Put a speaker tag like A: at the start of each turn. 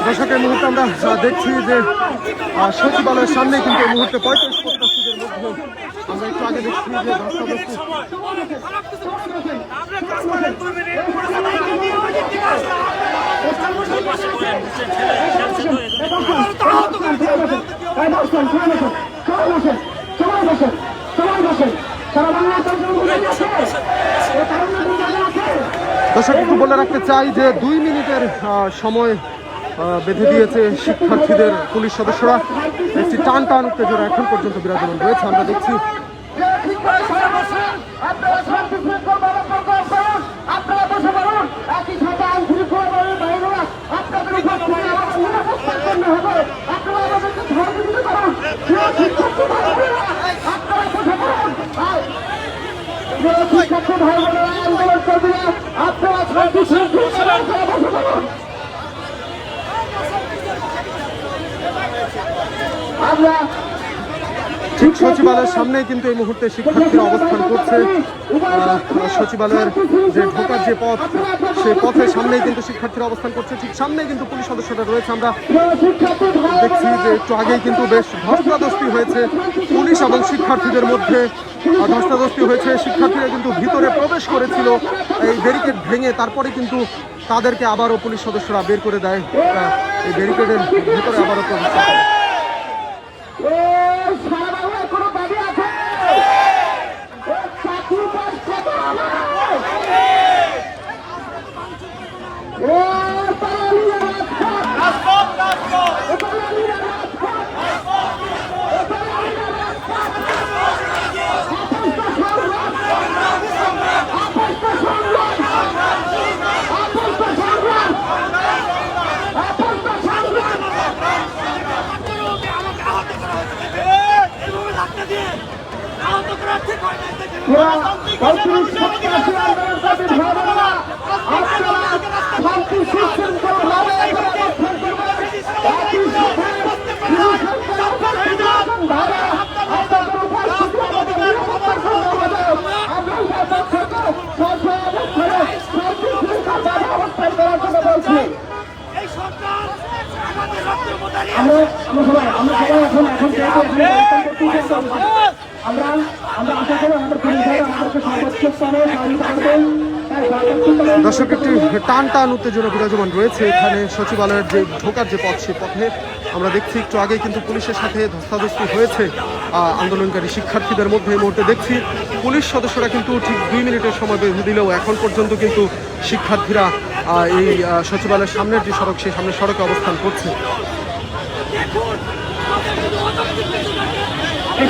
A: দর্শকের মুহূর্তে আমরা দেখছি যে সচিবালয়ের সামনে কিন্তু এই মুহূর্তে 35 প্রত্যাশীদের মধ্যে আমরা একটু আগে দেখছি যে ধস্তাধস্তি দর্শক একটু বলে রাখতে চাই যে 2 মিনিটের সময় বেঁধে দিয়েছে শিক্ষার্থীদের পুলিশ সদস্যরা। একটি টান টান উত্তেজনা এখন পর্যন্ত বিরাজমান রয়েছে। আমরা দেখছি ঠিক সচিবালয়ের সামনেই কিন্তু এই মুহূর্তে শিক্ষার্থীরা অবস্থান করছে। সচিবালয়ের যে ঢোকার যে পথ, সেই পথের সামনেই কিন্তু শিক্ষার্থীরা অবস্থান করছে। ঠিক সামনেই কিন্তু পুলিশ সদস্যরা রয়েছে। আমরা দেখছি যে একটু আগেই কিন্তু বেশ ধস্তাধস্তি হয়েছে পুলিশ এবং শিক্ষার্থীদের মধ্যে। ধস্তাধস্তি হয়েছে, শিক্ষার্থীরা কিন্তু ভিতরে প্রবেশ করেছিল এই ব্যারিকেড ভেঙে, তারপরে কিন্তু তাদেরকে আবারও পুলিশ সদস্যরা বের করে দেয়। এই ব্যারিকেডের ভিতরে আবারও প্রবেশ করে। দর্শক একটি টান টান উত্তেজনা বিরাজমান রয়েছে এখানে সচিবালয়ের যে ঢোকার যে পথ, সেই পথে আমরা দেখছি একটু আগে কিন্তু পুলিশের সাথে ধস্তাধস্তি হয়েছে আন্দোলনকারী শিক্ষার্থীদের মধ্যে। এই মুহূর্তে দেখছি পুলিশ সদস্যরা কিন্তু ঠিক 2 মিনিটের সময় বেঁধে দিলেও এখন পর্যন্ত কিন্তু শিক্ষার্থীরা এই সচিবালয়ের সামনের যে সড়ক, সেই সামনের সড়কে অবস্থান করছে।
B: এই